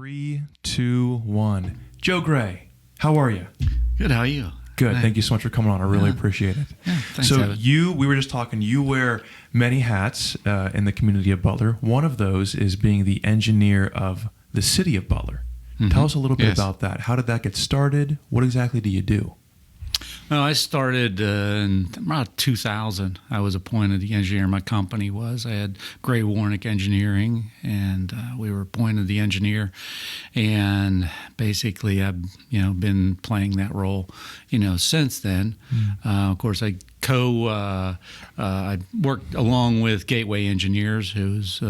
Three, two, one. Joe Gray, how are you? Good. How are you? Good. Hi. Thank you so much for coming on. I really appreciate it. Yeah, thanks, So Evan. we were just talking, you wear many hats in the community of Butler. One of those is being the engineer of the City of Butler. Tell us a little bit Yes. about that. How did that get started? What exactly do you do? Well, I started in about 2000. I was appointed the engineer. My company was. I had Gray Warnick Engineering, and we were appointed the engineer. And basically, I've been playing that role, since then. Of course, I worked along with Gateway Engineers, who's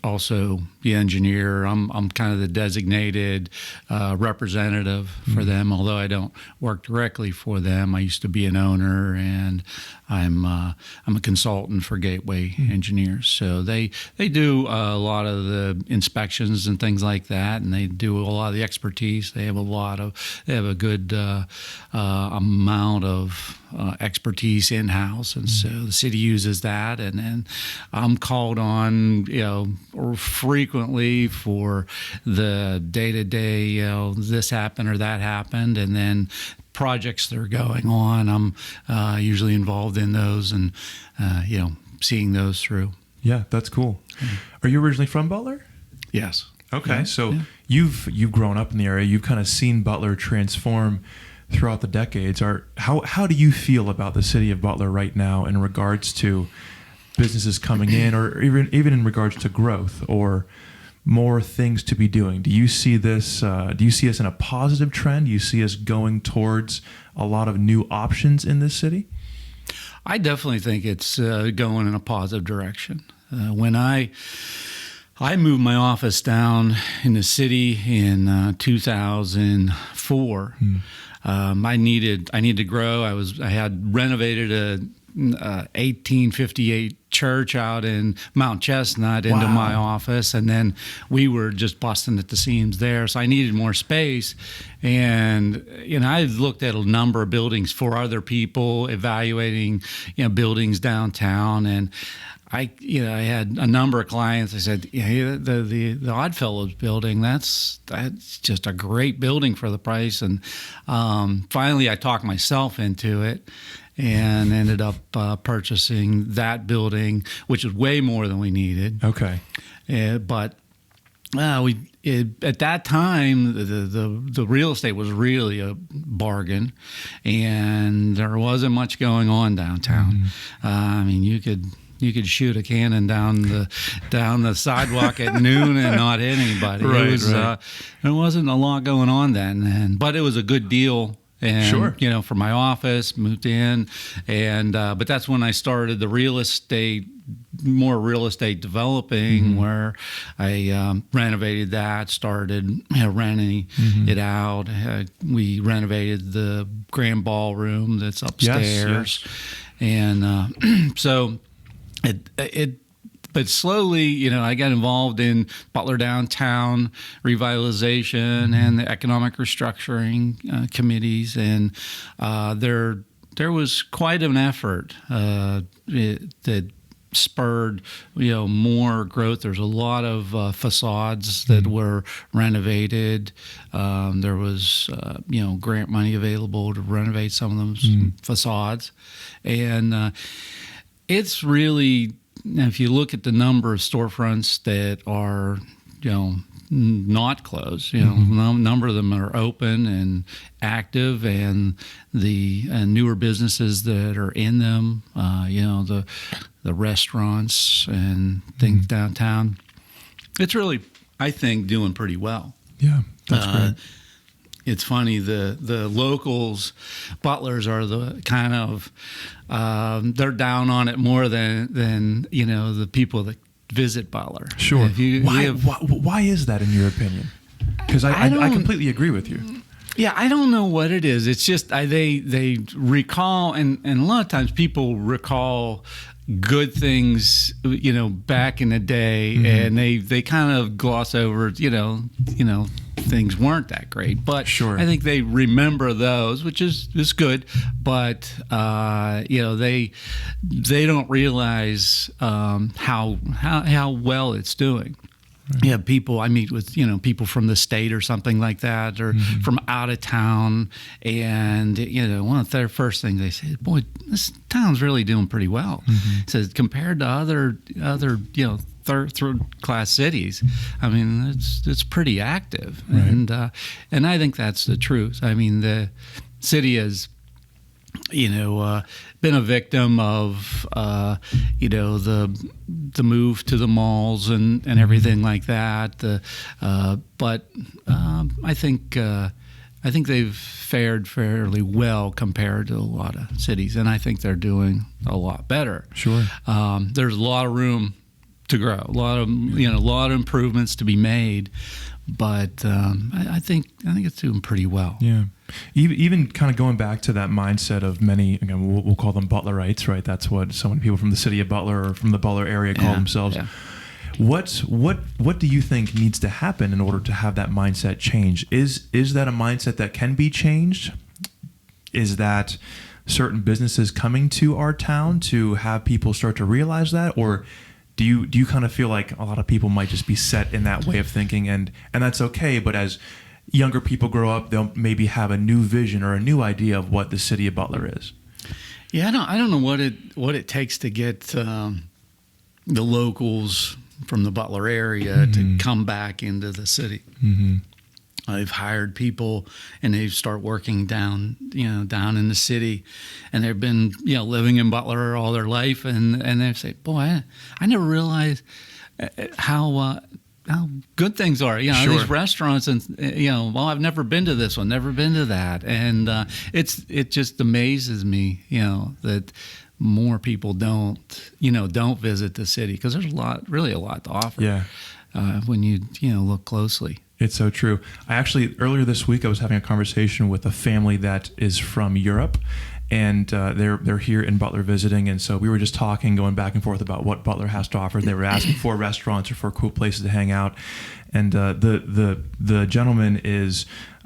also the engineer. I'm kind of the designated representative for them, although I don't work directly for them. I used to be an owner, and I'm a consultant for Gateway Engineers. So they do a lot of the inspections and things like that, and they do a lot of the expertise. They have a good amount of expertise in-house, and so the city uses that, and then I'm called on frequently for the day-to-day this happened or that happened, and then projects that are going on, I'm usually involved in those and seeing those through. Yeah, that's cool. Are you originally from Butler? Yes. Okay, Yeah. so Yeah. you've grown up in the area. You've kind of seen Butler transform throughout the decades. How do you feel about the city of Butler right now in regards to businesses coming in, or even in regards to growth or more things to be doing? Do you see this? Do you see us in a positive trend? Do you see us going towards a lot of new options in this city? I definitely think it's going in a positive direction. When I moved my office down in the city in 2004. I needed to grow. I had renovated a 1858 church out in Mount Chestnut into my office, and then we were just busting at the seams there. So I needed more space, and I looked at a number of buildings for other people, evaluating buildings downtown, and I had a number of clients. I said, the Oddfellows building, that's just a great building for the price. And finally, I talked myself into it and ended up purchasing that building, which is way more than we needed. Okay. But at that time, the real estate was really a bargain, and there wasn't much going on downtown. You could shoot a cannon down the sidewalk at noon and not hit anybody. Right. There wasn't a lot going on then, but it was a good deal. And, Sure. For my office, moved in, and but that's when I started the more real estate developing, where I renovated that, started renting it out. We renovated the grand ballroom that's upstairs, and so but slowly, I got involved in Butler Downtown revitalization and the economic restructuring committees, and there was quite an effort that spurred more growth. There's a lot of facades that were renovated. There was grant money available to renovate some of those facades, and it's really, if you look at the number of storefronts that are, not closed, a number of them are open and active, and the newer businesses that are in them, the restaurants and things downtown, it's really, I think, doing pretty well. Yeah, that's great. It's funny, the locals, Butlers, are the kind of, they're down on it more than the people that visit Butler. Sure. Why is that in your opinion? Because I completely agree with you. Yeah, I don't know what it is. It's just they recall, and a lot of times people recall good things, back in the day, and they kind of gloss over, things weren't that great. But sure. I think they remember those, which is good. But they don't realize how well it's doing. Yeah, people. I meet with people from the state or something like that, or from out of town, and one of their first things they say, "Boy, this town's really doing pretty well." Says compared to other third class cities, I mean it's pretty active, right. and I think that's the truth. I mean the city has been a victim of the move to the malls and everything like that. But I think they've fared fairly well compared to a lot of cities, and I think they're doing a lot better. Sure. There's a lot of room to grow, a lot of improvements to be made, but I think it's doing pretty well. Yeah. Even kind of going back to that mindset of many, again, we'll call them Butlerites, right? That's what so many people from the city of Butler or from the Butler area call themselves. Yeah. What do you think needs to happen in order to have that mindset change? Is that a mindset that can be changed? Is that certain businesses coming to our town to have people start to realize that, or do you kind of feel like a lot of people might just be set in that way of thinking, and that's okay, but as younger people grow up, they'll maybe have a new vision or a new idea of what the city of Butler is? Yeah, I don't know what it takes to get the locals from the Butler area to come back into the city. I've hired people, and they start working down in the city, and they've been living in Butler all their life, and they say, "Boy, I never realized how good things are." Sure. These restaurants, and well, I've never been to this one, never been to that, and it just amazes me, that more people don't visit the city, because there's really a lot to offer. Yeah. When you look closely. It's so true. Earlier this week, I was having a conversation with a family that is from Europe, and they're here in Butler visiting, and so we were just talking, going back and forth about what Butler has to offer. They were asking for restaurants or for cool places to hang out, and the gentleman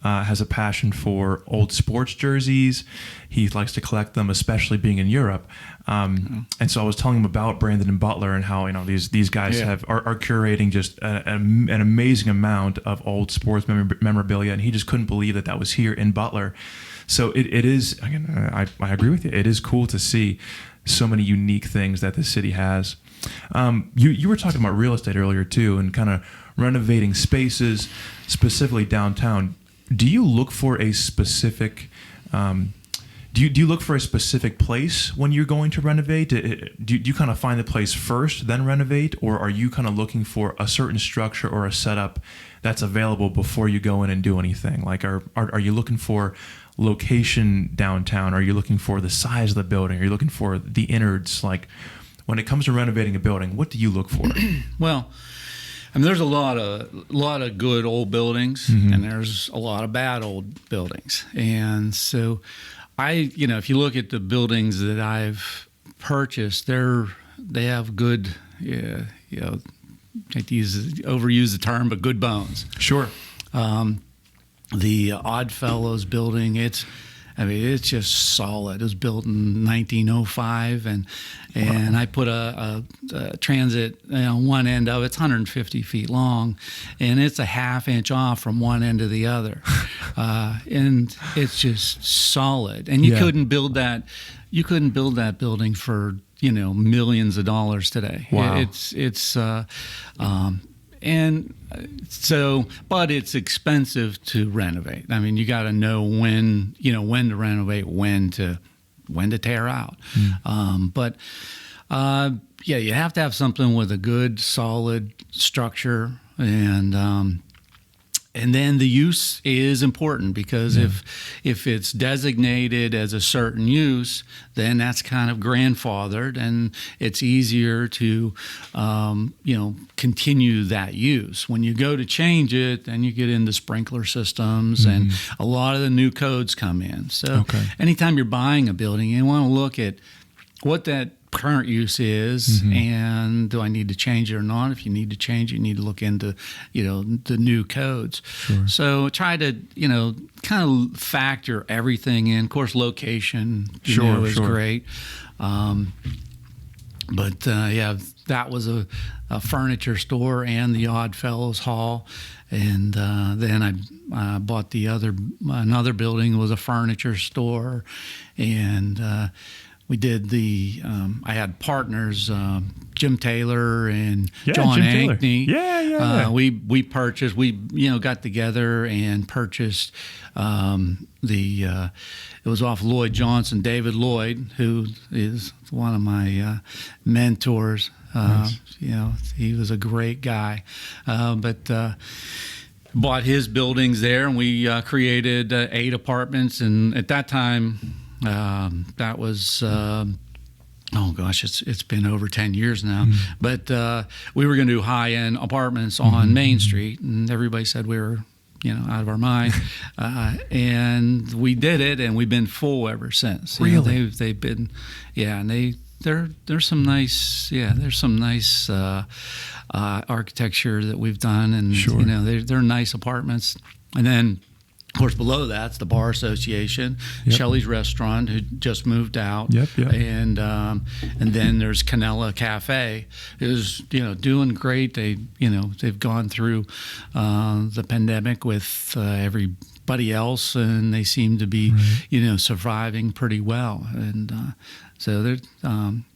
has a passion for old sports jerseys. He likes to collect them, especially being in Europe. And so I was telling him about Brandon and Butler and how these guys are curating just an amazing amount of old sports memorabilia, and he just couldn't believe that was here in Butler. So it is, again, I agree with you. It is cool to see so many unique things that the city has. You were talking about real estate earlier too, and kind of renovating spaces, specifically downtown. Do you look for a specific do you look for a specific place when you're going to renovate? Do you kind of find the place first, then renovate, or are you kind of looking for a certain structure or a setup that's available before you go in and do anything? Like, are you looking for location downtown? Are you looking for the size of the building? Are you looking for the innards? Like, when it comes to renovating a building, what do you look for? Well, I mean, there's a lot of good old buildings, and there's a lot of bad old buildings. And so if you look at the buildings that I've purchased, they have good, I hate to overuse the term, but good bones. Sure. The Oddfellows building, it's just solid. It was built in 1905, and I put a transit on one end of it. It's 150 feet long, and it's a half inch off from one end to the other, and it's just solid. And you couldn't build that. You couldn't build that building for millions of dollars today. Wow. But it's expensive to renovate. I mean, you got to know when to renovate, when to tear out. You have to have something with a good, solid structure, and then the use is important, because if it's designated as a certain use, then that's kind of grandfathered, and it's easier to continue that use. When you go to change it, then you get into sprinkler systems, and a lot of the new codes come in. So anytime you're buying a building, you want to look at what that current use is, and do I need to change it or not? If you need to change it, you need to look into the new codes. Sure. So try to kind of factor everything in. Of course, location is great, but that was a furniture store and the Odd Fellows Hall. And then I bought another building. It was a furniture store. And we did I had partners, Jim Taylor and John Jim Taylor. Ankney. Yeah. We purchased, got together and purchased it was off Lloyd Johnson, David Lloyd, who is one of my mentors. Nice. He was a great guy. But bought his buildings there, and we created 8 apartments. And at that time, that was it's been over 10 years now. Mm-hmm. But we were going to do high-end apartments on Main Street, and everybody said we were out of our mind. And we did it, and we've been full ever since. Really? They've been, and there's some nice architecture that we've done, and Sure. they're nice apartments. And then, of course, below that's the Bar Association, Yep. Shelley's Restaurant, who just moved out. Yep. And then there's Canella Cafe, is doing great. They've gone through the pandemic with everybody else, and they seem to be surviving pretty well. And so there's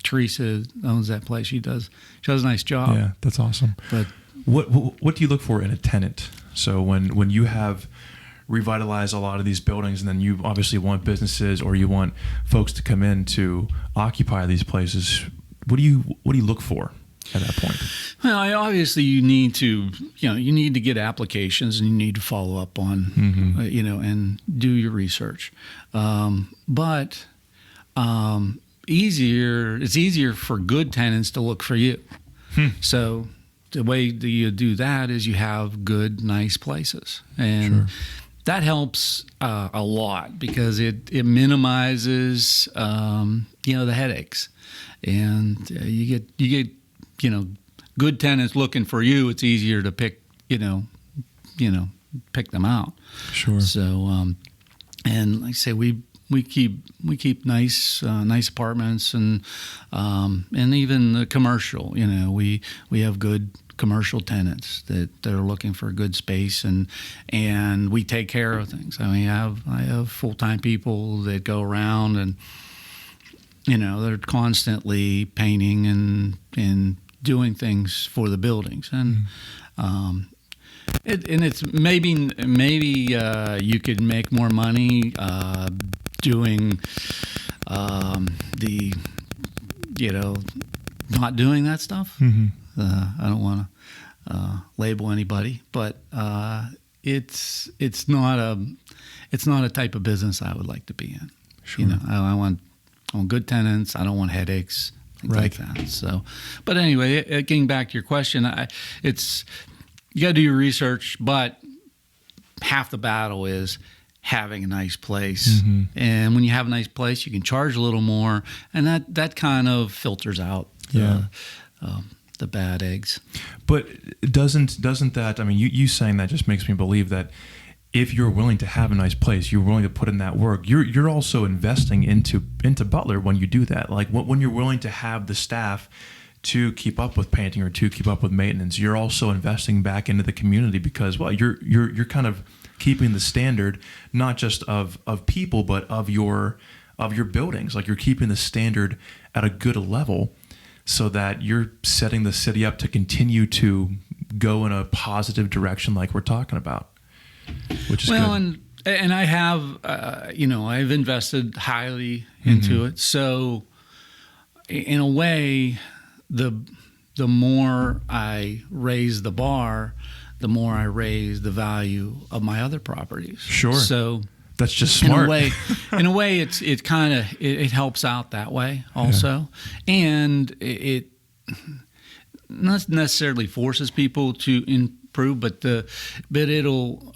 Teresa owns that place. She does a nice job. Yeah, that's awesome. But what do you look for in a tenant? So when you have revitalized a lot of these buildings, and then you obviously want businesses or you want folks to come in to occupy these places, what do you look for at that point? Well, obviously you need to get applications, and you need to follow up on and do your research. But it's easier for good tenants to look for you. So the way that you do that is you have good, nice places, and that helps a lot because it minimizes the headaches, and you get good tenants looking for you. It's easier to pick pick them out. Sure. So and like I say, we keep nice apartments, and even the commercial. We have good commercial tenants that are looking for a good space, and we take care of things. I mean, I have full-time people that go around, and they're constantly painting and doing things for the buildings, and it's maybe you could make more money doing not doing that stuff. I don't want to label anybody, but it's not a type of business I would like to be in. Sure. I want good tenants. I don't want headaches, things like that. So, but anyway, getting back to your question, you got to do your research, but half the battle is having a nice place. And when you have a nice place, you can charge a little more, and that kind of filters out the bad eggs. But doesn't that, I mean, you saying that just makes me believe that if you're willing to have a nice place, you're willing to put in that work, you're also investing into Butler when you do that. Like when you're willing to have the staff to keep up with painting or to keep up with maintenance, you're also investing back into the community because, well, you're kind of keeping the standard not just of people but of your buildings. Like you're keeping the standard at a good level so that you're setting the city up to continue to go in a positive direction like we're talking about, which is good. And I have I've invested highly into it. So in a way, the more I raise the bar, the more I raise the value of my other properties. Sure. So that's just smart. In a way, it kind of it helps out that way also, and it not necessarily forces people to improve, but it'll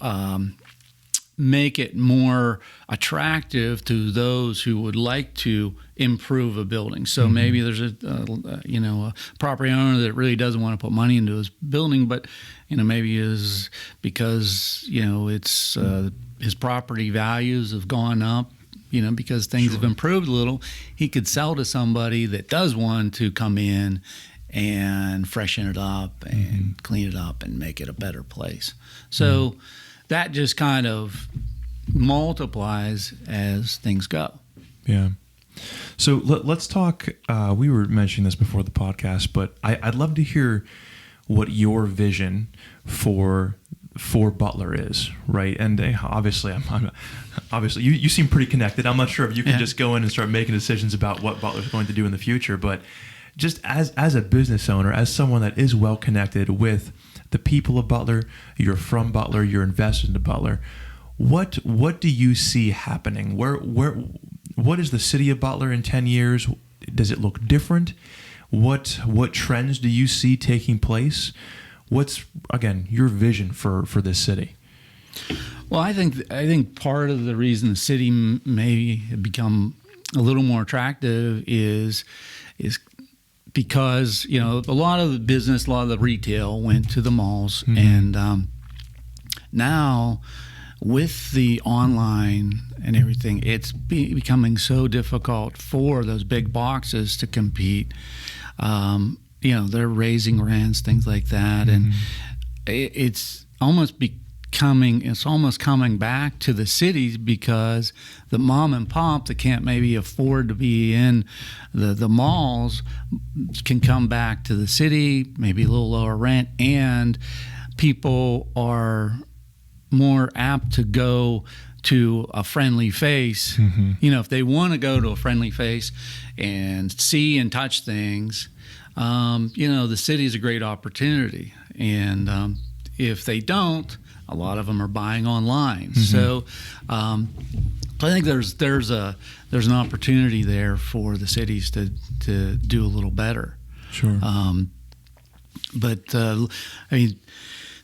make it more attractive to those who would like to improve a building. So maybe there's a property owner that really doesn't want to put money into his building, but maybe is because it's his property values have gone up, because things have improved a little. He could sell to somebody that does want to come in and freshen it up and clean it up and make it a better place. So that just kind of multiplies as things go. Yeah. So let's talk. We were mentioning this before the podcast, but I'd love to hear what your vision for Butler is, right? And obviously, obviously you seem pretty connected. I'm not sure if you can just go in and start making decisions about what Butler's going to do in the future, but just as a business owner, as someone that is well connected with the people of Butler, you're from Butler, you're invested into Butler. What do you see happening? What is the city of Butler in 10 years? Does it look different? What trends do you see taking place? What's, again, your vision for this city? Well, I think part of the reason the city may have become a little more attractive is because, you know, a lot of the business, a lot of the retail went to the malls, and now with the online and everything, it's becoming so difficult for those big boxes to compete. You know, they're raising rents, things like that, and it's almost coming back to the cities because the mom and pop that can't maybe afford to be in the malls can come back to the city, maybe a little lower rent, and people are more apt to go to a friendly face. You know, if they want to go to a friendly face and see and touch things, you know, the city is a great opportunity. And if they don't, a lot of them are buying online. So I think there's an opportunity there for the cities to do a little better. Sure. But I mean,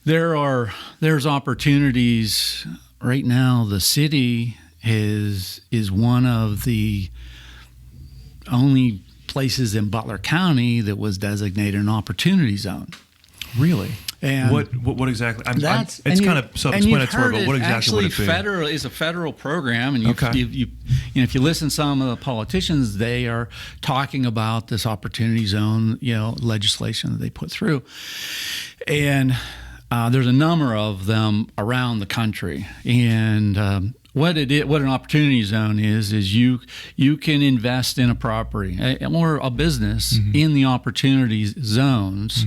there's opportunities right now. The city is one of the only places in Butler County that was designated an opportunity zone. Really? And what exactly? It's and kind of self-explanatory, but what exactly actually would it be? Is a federal program, and if you listen to some of the politicians, they are talking about this opportunity zone, you know, legislation that they put through, and there's a number of them around the country, and what an opportunity zone is you can invest in a property or a business in the opportunity zones,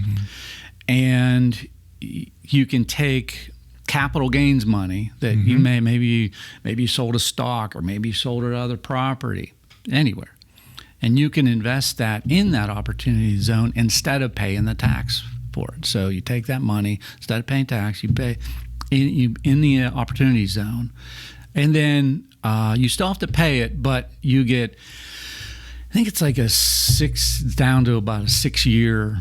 and you can take capital gains money that you maybe you sold a stock or maybe you sold it other property anywhere, and you can invest that in that opportunity zone instead of paying the tax for it. So you take that money, instead of paying tax, you pay in the opportunity zone, and then you still have to pay it, but you get, I think it's like down to about a 6-year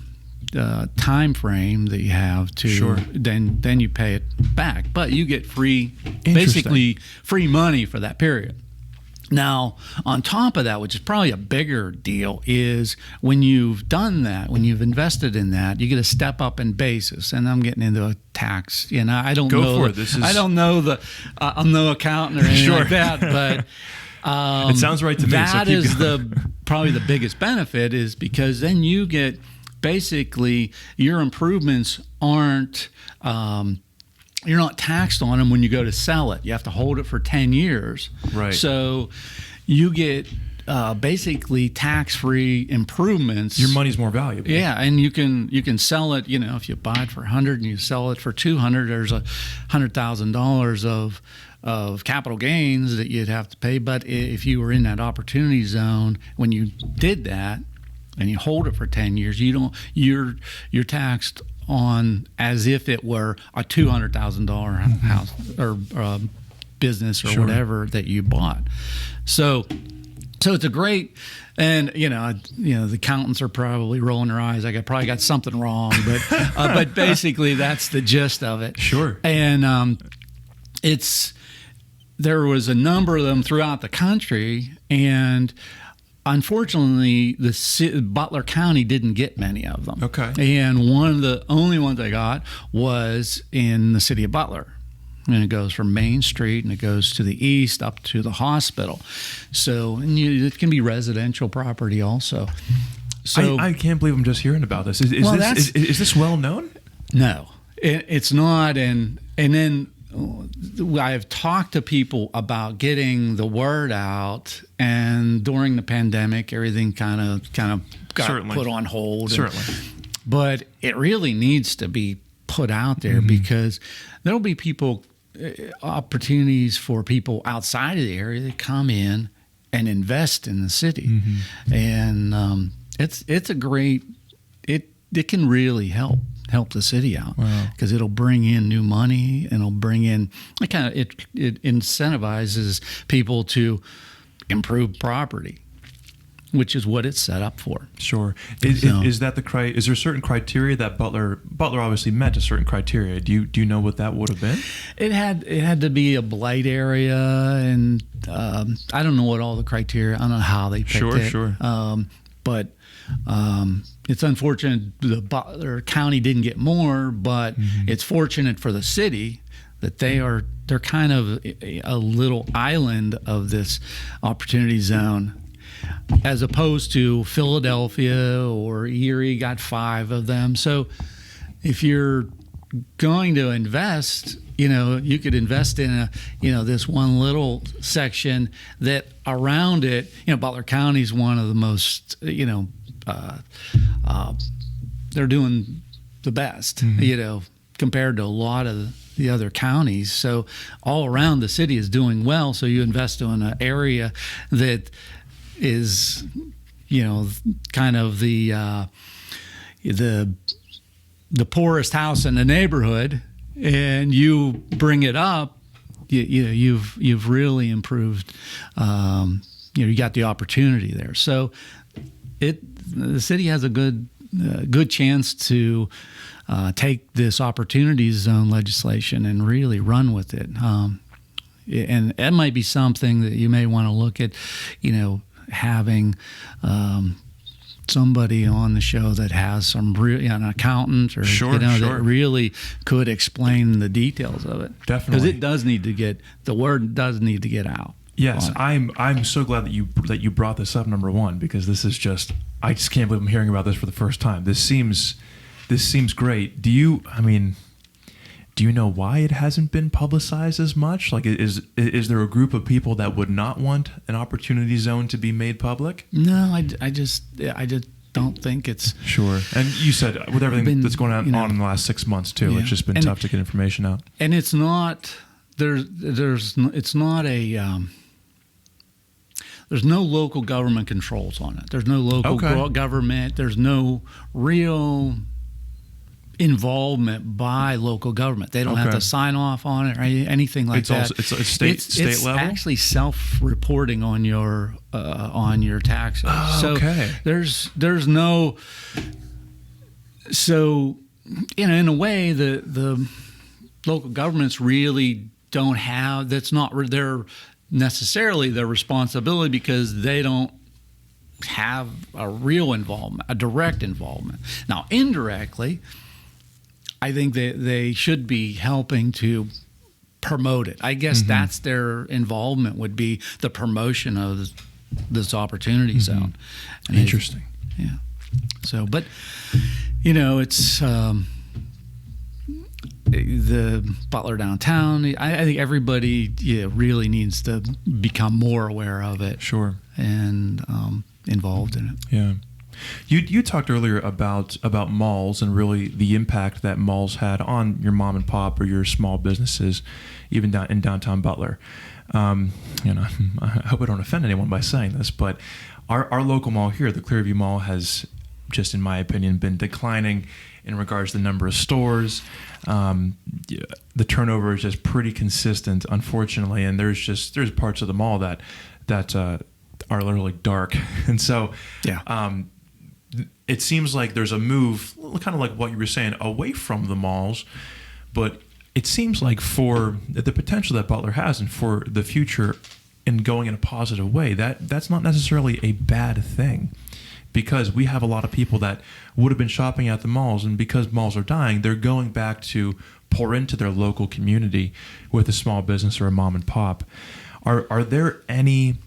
time frame that you have to then you pay it back, but you get basically free money for that period. Now, on top of that, which is probably a bigger deal, is when you've done that, when you've invested in that, you get a step up in basis. And I'm getting into a tax, you know, I don't know. I don't know I'm no accountant or anything like that, but it sounds right to me. That is probably the biggest benefit, is because then you get basically your improvements aren't. You're not taxed on them when you go to sell it. You have to hold it for 10 years. Right. So you get basically tax-free improvements. Your money's more valuable. Yeah, and you can sell it. You know, if you buy it for $100 and you sell it for $200, there's $100,000 of capital gains that you'd have to pay. But if you were in that opportunity zone when you did that and you hold it for 10 years, you're taxed on as if it were a $200,000 house or business or whatever that you bought. So it's a great, and you know the accountants are probably rolling their eyes. I probably got something wrong, but basically that's the gist of it. Sure. And there was a number of them throughout the country, and unfortunately, Butler County didn't get many of them. Okay. And one of the only ones I got was in the city of Butler. And it goes from Main Street and it goes to the east up to the hospital. So it can be residential property also. So I can't believe I'm just hearing about this. Is this well known? No, it's not. And then I've talked to people about getting the word out, and during the pandemic, everything kind of got Certainly. put on hold. Certainly. But it really needs to be put out there, because there'll be opportunities for people outside of the area to come in and invest in the city. And it's a great, it can really help the city out, because it'll bring in new money, and it'll bring in, it incentivizes people to improve property, which is what it's set up for. Sure. Is that is there certain criteria that Butler obviously met a certain criteria? Do you know what that would have been? It had to be a blight area, and I don't know what all the criteria. I don't know how they picked it. Sure. But it's unfortunate the Butler County didn't get more, but it's fortunate for the city that they're kind of a little island of this opportunity zone, as opposed to Philadelphia or Erie got 5 of them. So if you're going to invest, you could invest in this one little section that around it, Butler County is one of the most, they're doing the best, compared to a lot of the other counties. So all around the city is doing well. So you invest in an area that is, kind of the poorest house in the neighborhood, and you bring it up, you've really improved. You got the opportunity there. So the city has a good chance to take this opportunity zone legislation and really run with it. And that might be something that you may want to look at, having somebody on the show that has some real, an accountant or that really could explain the details of it. Definitely, because the word does need to get out. Yes, I'm so glad that you brought this up, number one, because this is I just can't believe I'm hearing about this for the first time. This seems great. Do you know why it hasn't been publicized as much? Like, is there a group of people that would not want an opportunity zone to be made public? No, I just don't think it's sure. And you said with everything that's going on in the last 6 months too, it's just been tough to get information out. And it's not it's not a there's no local government controls on it. There's no local government. There's no real involvement by local government. They don't have to sign off on it or anything like that. It's state level? It's actually self-reporting on your taxes. There's no. So, in a way, the local governments really don't have. That's not necessarily their responsibility, because they don't have a real involvement, a direct involvement. Now, indirectly, I think they should be helping to promote it. I guess that's their involvement, would be the promotion of this opportunity zone. And interesting. So, but it's the Butler downtown. I think everybody really needs to become more aware of it. Sure. And involved in it. Yeah. You talked earlier about malls and really the impact that malls had on your mom and pop or your small businesses, even in downtown Butler. I hope I don't offend anyone by saying this, but our local mall here, the Clearview Mall, has just, in my opinion, been declining in regards to the number of stores. The turnover is just pretty consistent, unfortunately, and there's parts of the mall that are literally dark, and so it seems like there's a move, kind of like what you were saying, away from the malls, but it seems like for the potential that Butler has and for the future and going in a positive way, that's not necessarily a bad thing, because we have a lot of people that would have been shopping at the malls, and because malls are dying, they're going back to pour into their local community with a small business or a mom and pop. Are there any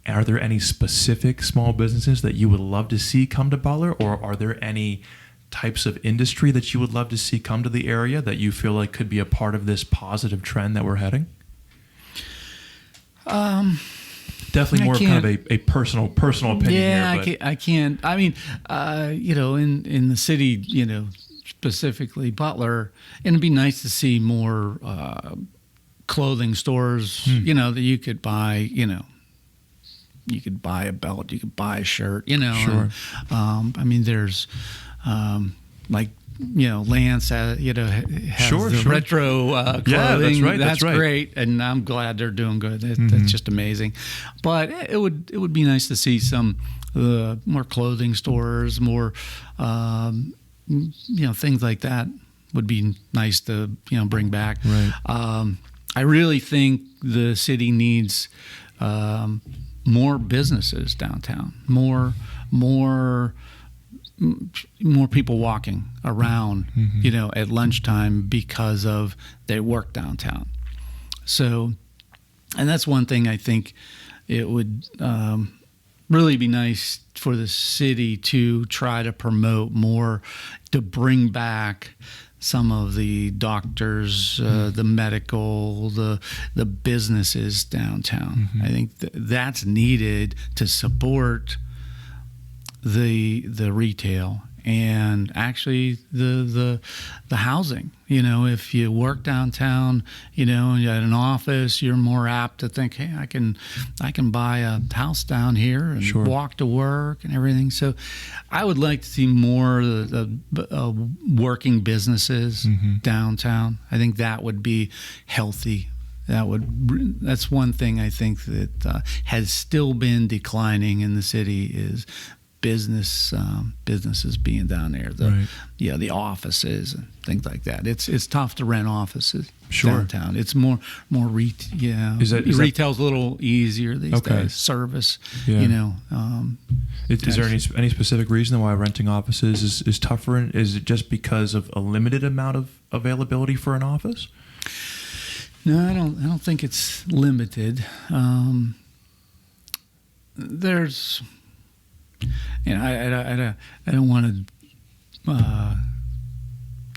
Are there any specific small businesses that you would love to see come to Butler, or are there any types of industry that you would love to see come to the area that you feel like could be a part of this positive trend that we're heading? Definitely more kind of a personal opinion yeah, here. I can't. I mean, in the city, specifically Butler, and it'd be nice to see more clothing stores, that you could buy, you could buy a belt, you could buy a shirt, Sure. I mean, there's like, Lance, has Sure. retro clothing. Yeah, that's right. That's right. Great, and I'm glad they're doing good. That's just amazing. But it would be nice to see some more clothing stores, more things like that would be nice to bring back. Right. I really think the city needs more businesses downtown, more people walking around, at lunchtime because of they work downtown. So, and that's one thing I think it would really be nice for the city to try to promote more, to bring back some of the doctors, the medical, the businesses downtown. I think that's needed to support the retail and actually the housing. If you work downtown, and you're at an office, you're more apt to think, hey, I can buy a house down here and Sure. walk to work and everything. So I would like to see more working businesses downtown. I think that would be healthy. That's one thing I think that has still been declining in the city is businesses being down there, the offices and things like that. It's tough to rent offices downtown. It's more retail. Retail's a little easier these days. Service, Is there any specific reason why renting offices is tougher? Is it just because of a limited amount of availability for an office? No, I don't think it's limited. There's I don't want to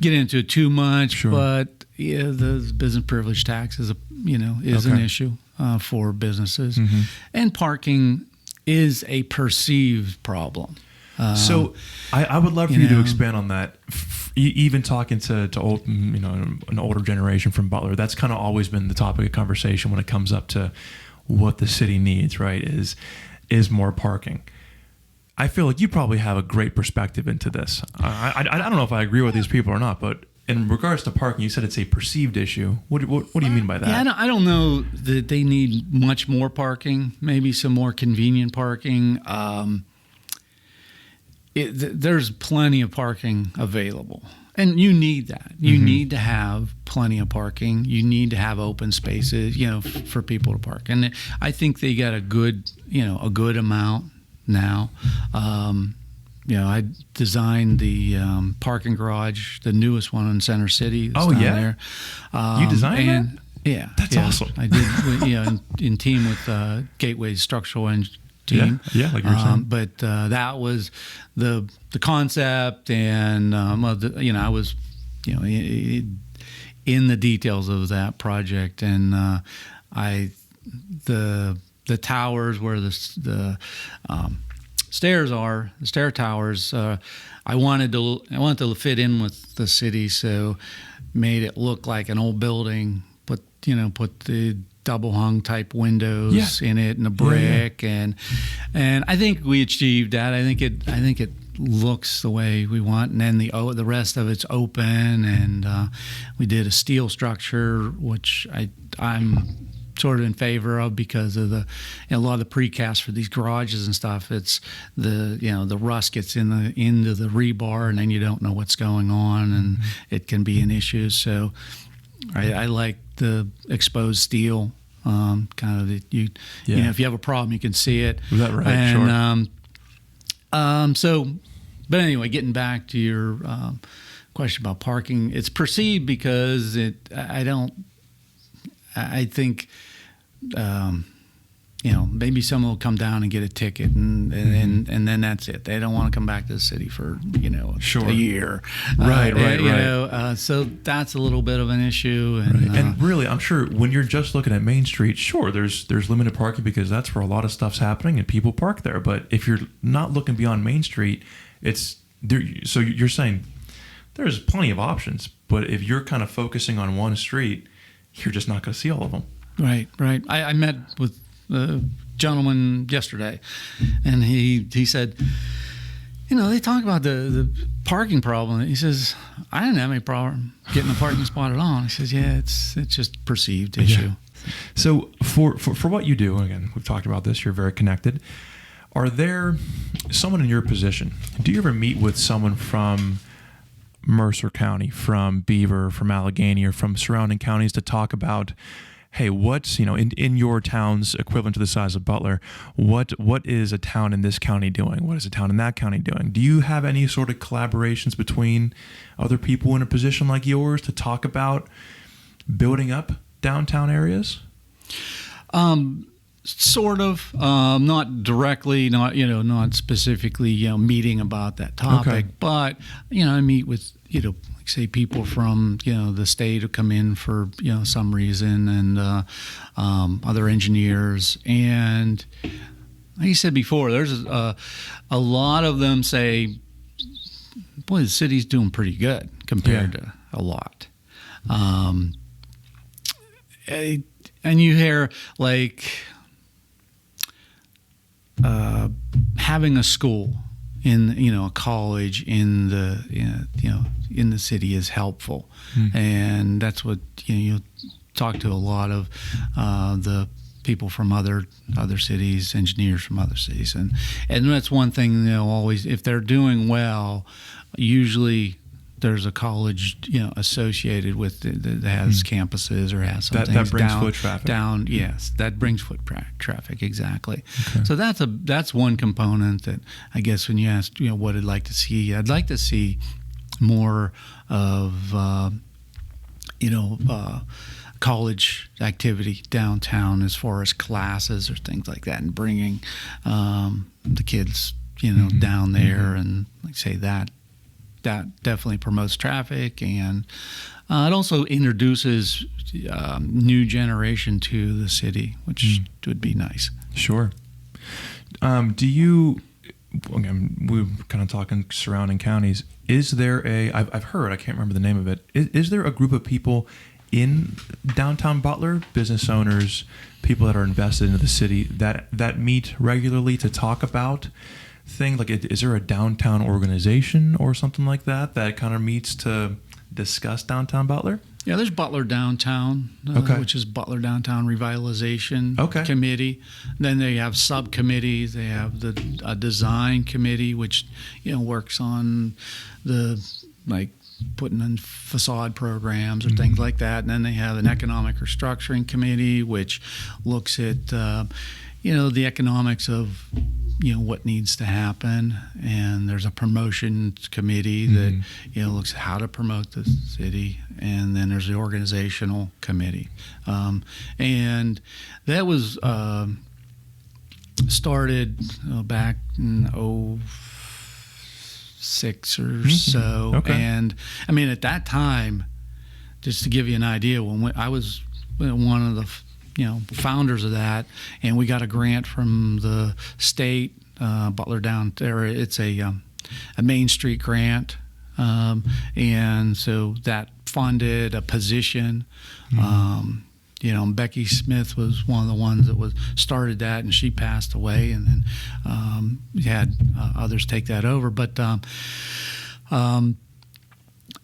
get into it too much, Sure. but the business privilege tax is an issue for businesses, and parking is a perceived problem. So I would love for you to expand on that. Even talking to old, an older generation from Butler, that's kind of always been the topic of conversation when it comes up to what the city needs. Right? Is more parking. I feel like you probably have a great perspective into this. I don't know if I agree with these people or not, but in regards to parking, you said it's a perceived issue. What do you mean by that? Yeah, I don't know that they need much more parking. Maybe some more convenient parking. There's plenty of parking available, and you need that. You need to have plenty of parking. You need to have open spaces, for people to park. And I think they got a good amount now. I designed the parking garage, the newest one in Center City. There. You designed that? Yeah, that's awesome. I did, in team with Gateway Structural team. Yeah, like you were saying. But that was the concept, and I was in the details of that project, and the towers where the stairs are, the stair towers. I wanted to fit in with the city, so made it look like an old building. Put the double hung type windows in it and a brick, and I think we achieved that. I think it looks the way we want, and then the rest of it's open, and we did a steel structure, which I'm sort of in favor of because of a lot of the precast for these garages and stuff. It's the rust gets into the rebar, and then you don't know what's going on, and it can be an issue. So I like the exposed steel, kind of if you have a problem, you can see it. Is that right? And, sure. But anyway, getting back to your question about parking, it's perceived because I think maybe someone will come down and get a ticket, and then that's it. They don't want to come back to the city for Sure. a year. Right. So that's a little bit of an issue. And really, I'm sure when you're just looking at Main Street, sure, there's limited parking because that's where a lot of stuff's happening and people park there. But if you're not looking beyond Main Street, it's there. So you're saying there's plenty of options, but if you're kind of focusing on one street, you're just not going to see all of them. Right. I met with a gentleman yesterday, and he said, they talk about the parking problem. He says, I didn't have any problem getting a parking spot at all. He says, yeah, it's just perceived issue. Yeah. So for what you do, again, we've talked about this, you're very connected. Are there someone in your position? Do you ever meet with someone from Mercer County, from Beaver, from Allegheny, or from surrounding counties to talk about, hey, what's, in your town's equivalent to the size of Butler, what is a town in this county doing? What is a town in that county doing? Do you have any sort of collaborations between other people in a position like yours to talk about building up downtown areas? Sort of, not directly, not specifically, meeting about that topic, but, I meet with, like say people from, the state who come in for, some reason, and other engineers. And like you said before, there's a lot of them say, boy, the city's doing pretty good compared to a lot. And you hear like, having a school in a college in the in the city is helpful, and that's what you talk to a lot of the people from other cities, engineers from other cities, and that's one thing always, if they're doing well, usually there's a college, associated with it that has campuses or has some things that brings foot traffic. Yes, that brings foot traffic, exactly. Okay. So that's one component that I guess when you ask, what I'd like to see, I'd like to see more of, college activity downtown as far as classes or things like that, and bringing the kids, down there, and like say that definitely promotes traffic, and it also introduces new generation to the city, which would be nice. Sure. Do you? Again, we're kind of talking surrounding counties. Is there I've heard, I can't remember the name of it. Is there a group of people in downtown Butler, business owners, people that are invested into the city that meet regularly to talk about thing? Like, is there a downtown organization or something like that kind of meets to discuss downtown Butler? Yeah, there's Butler Downtown, which is Butler Downtown Revitalization Committee. Then they have subcommittees. They have the design committee, which works on the putting in facade programs or things like that. And then they have an economic restructuring committee, which looks at the economics of what needs to happen, and there's a promotion committee that looks at how to promote the city, and then there's the organizational committee, and that was started back in 2006 or so. And I mean, at that time, just to give you an idea, when I was one of the founders of that, and we got a grant from the state, Butler down there. It's a Main Street grant, and so that funded a position. Becky Smith was one of the ones that started that, and she passed away, and then we had others take that over. But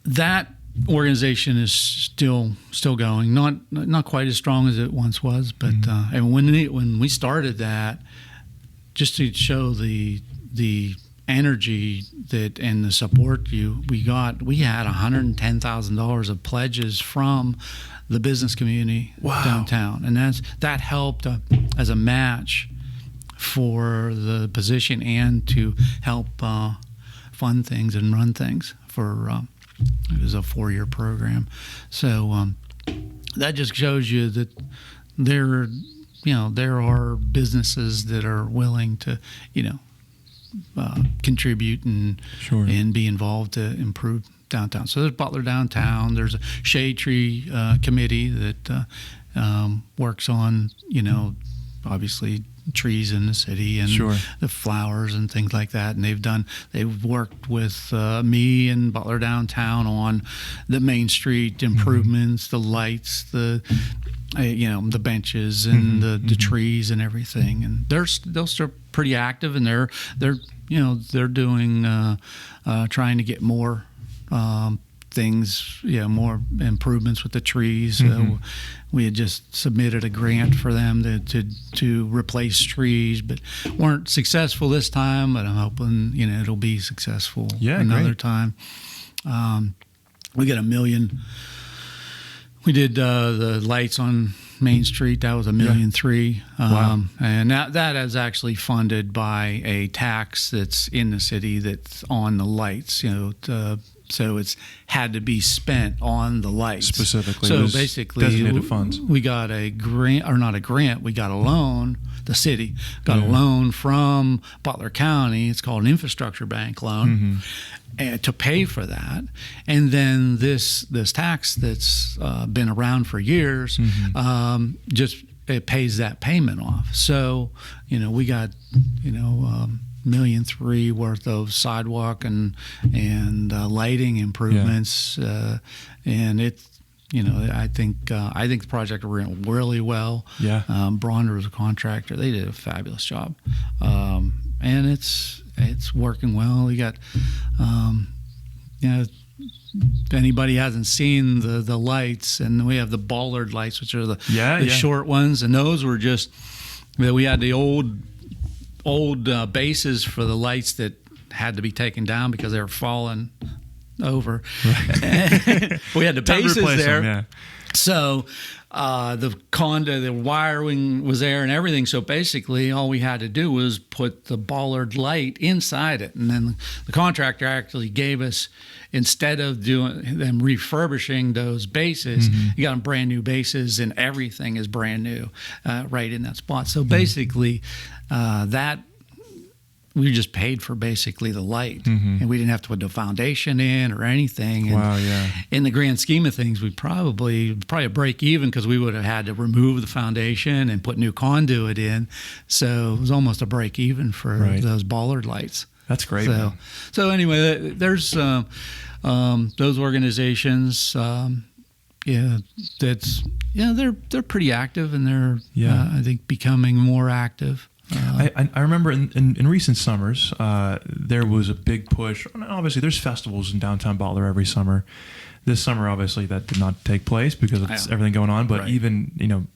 that organization is still going, not quite as strong as it once was, but and when we started that, just to show the energy that and the support we had $110,000 of pledges from the business community downtown, and that helped as a match for the position and to help fund things and run things for. It was a 4-year program, so that just shows you that they're there are businesses that are willing to, contribute and Sure. and be involved to improve downtown. So there's Butler Downtown. There's a shade tree committee that works on, obviously trees in the city and Sure. the flowers and things like that. And they've worked with me and Butler Downtown on the Main Street improvements, the lights, the benches and the trees and everything. And they're still pretty active, and they're doing trying to get more things, more improvements with the trees. We had just submitted a grant for them to replace trees, but weren't successful this time. But I'm hoping it'll be successful another great. time. We got $1 million. We did the lights on Main Street. That was $1.3 million. Wow. And that is actually funded by a tax that's in the city that's on the lights. So it's had to be spent on the lights Specifically. So It was basically, designated funds. we got a grant, or not a grant. We got a loan. The city got a loan from Butler County. It's called an infrastructure bank loan. To pay for that, and then this tax that's been around for years, just it pays that payment off. So we got $1.3 million worth of sidewalk and lighting improvements, and it's. I think the project went really well. Yeah. Bronner was a contractor. They did a fabulous job, and it's working well. We got, if anybody hasn't seen the lights, and we have the bollard lights, which are the short ones, and those were just we had the old bases for the lights that had to be taken down because they were falling over. Right. We had the bases there. Them, So the wiring was there and everything. So basically, all we had to do was put the bollard light inside it, and then the contractor actually gave us, instead of doing them refurbishing those bases, you got them brand new bases, and everything is brand new right in that spot. So basically, that. We just paid for basically the light, and we didn't have to put the foundation in or anything. And wow, yeah. in the grand scheme of things, we probably break even, because we would have had to remove the foundation and put new conduit in. So it was almost a break even for those bollard lights. That's great. So anyway, there's those organizations. They're pretty active, and they're I think becoming more active. I remember in recent summers, there was a big push. Obviously, there's festivals in downtown Butler every summer. This summer, obviously, that did not take place because of everything going on. But even,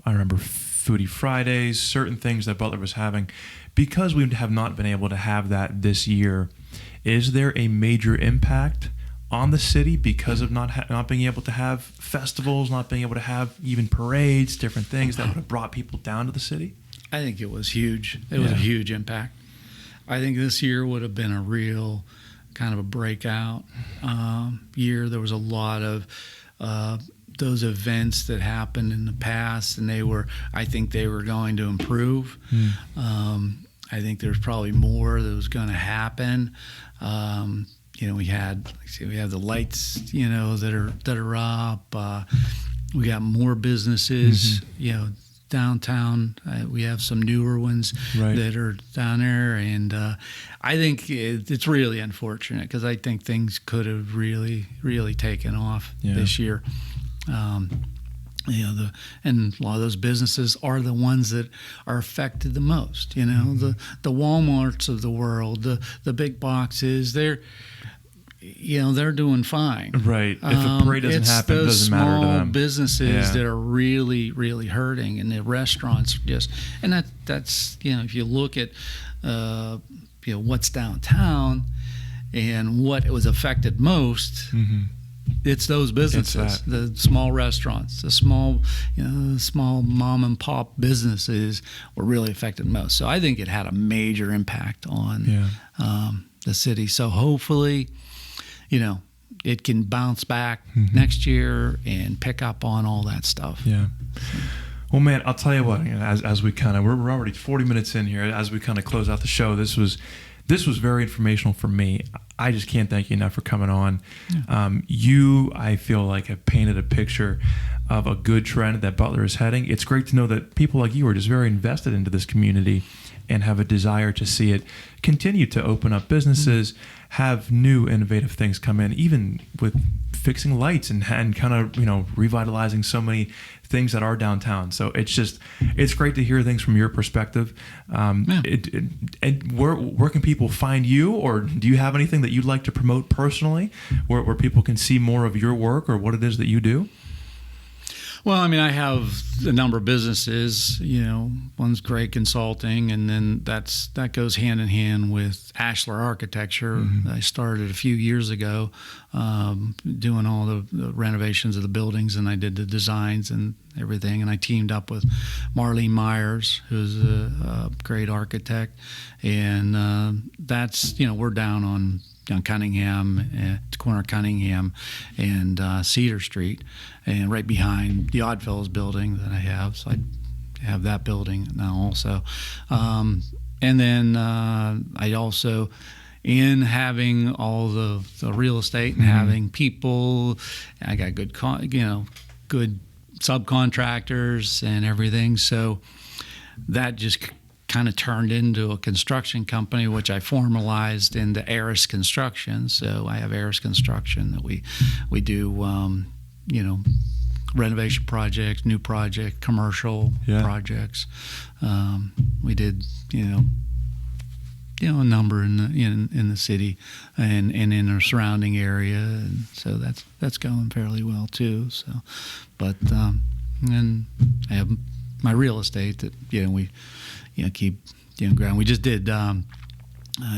I remember Foodie Fridays, certain things that Butler was having. Because we have not been able to have that this year, is there a major impact on the city because of not being able to have festivals, not being able to have even parades, different things that would have brought people down to the city? I think it was huge. It was a huge impact. I think this year would have been a real kind of a breakout year. There was a lot of those events that happened in the past, and I think they were going to improve. I think there's probably more that was going to happen. We have the lights, that are up. We got more businesses, downtown. We have some newer ones that are down there, and I think it's really unfortunate, because I think things could have really, really taken off this year. And a lot of those businesses are the ones that are affected the most. The Walmarts of the world, the big boxes, they're doing fine. Right. If a parade doesn't happen, it doesn't matter to them. It's those small businesses that are really, really hurting, and the restaurants and that's if you look at what's downtown and what was affected most. It's those businesses, the small restaurants, the small mom and pop businesses were really affected most. So I think it had a major impact on the city. So hopefully, it can bounce back next year and pick up on all that stuff. Yeah. Well, man, I'll tell you what. As we kind of we're already 40 minutes in here. As we kind of close out the show, this was very informational for me. I just can't thank you enough for coming on. Yeah. You, I feel like, have painted a picture of a good trend that Butler is heading. It's great to know that people like you are just very invested into this community and have a desire to see it continue to open up businesses, have new innovative things come in, even with fixing lights and kind of, revitalizing so many things that are downtown. So it's great to hear things from your perspective. And where can people find you, or do you have anything that you'd like to promote personally where people can see more of your work or what it is that you do? Well, I mean, I have a number of businesses. One's Gray Consulting, and then that goes hand in hand with Ashlar Architecture. Mm-hmm. I started a few years ago doing all the renovations of the buildings, and I did the designs and everything. And I teamed up with Marlene Myers, who's a great architect, and that's we're down on Cunningham, corner of Cunningham and Cedar Street, and right behind the Oddfellows building that I have. So I have that building now also. And then I also, in having all the real estate and having people, I got good subcontractors and everything. So that just kind of turned into a construction company, which I formalized into Arris Construction. So I have Arris Construction that we do, renovation projects, new projects, commercial projects. We did, a number in the city and in our surrounding area, and so that's going fairly well too. So, but and I have my real estate that we keep growing. We just did. I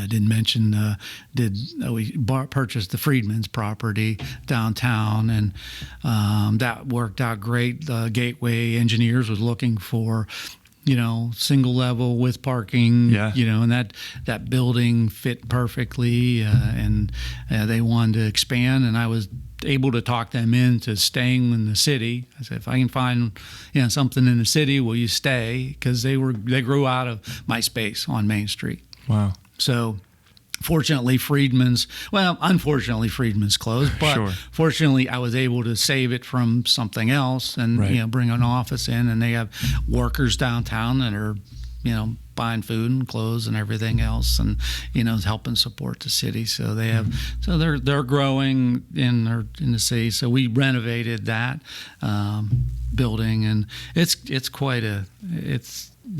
didn't mention. We purchased the Freedman's property downtown, and that worked out great. The Gateway Engineers was looking for, single level with parking. And that building fit perfectly, and they wanted to expand, and I was able to talk them into staying in the city. I said, if I can find something in the city, will you stay? Because they grew out of my space on Main Street. Wow. So unfortunately Freedman's closed, but fortunately I was able to save it from something else and bring an office in, and they have workers downtown that are buying food and clothes and everything else, and helping support the city. So they have, so they're growing in the city. So we renovated that building, and it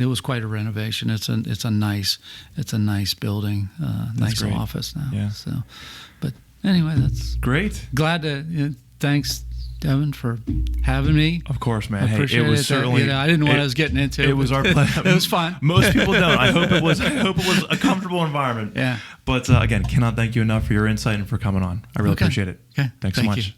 was quite a renovation. It's a nice building, nice office now. Yeah. So, but anyway, that's great. Glad to thanks, Devin, for having me. Of course, man. I appreciate it was it. certainly. I didn't know what I was getting into. It was our pleasure. It was fun. Most people don't. I hope it was a comfortable environment. Yeah. But again, cannot thank you enough for your insight and for coming on. I really appreciate it. Okay. Thanks so much. You.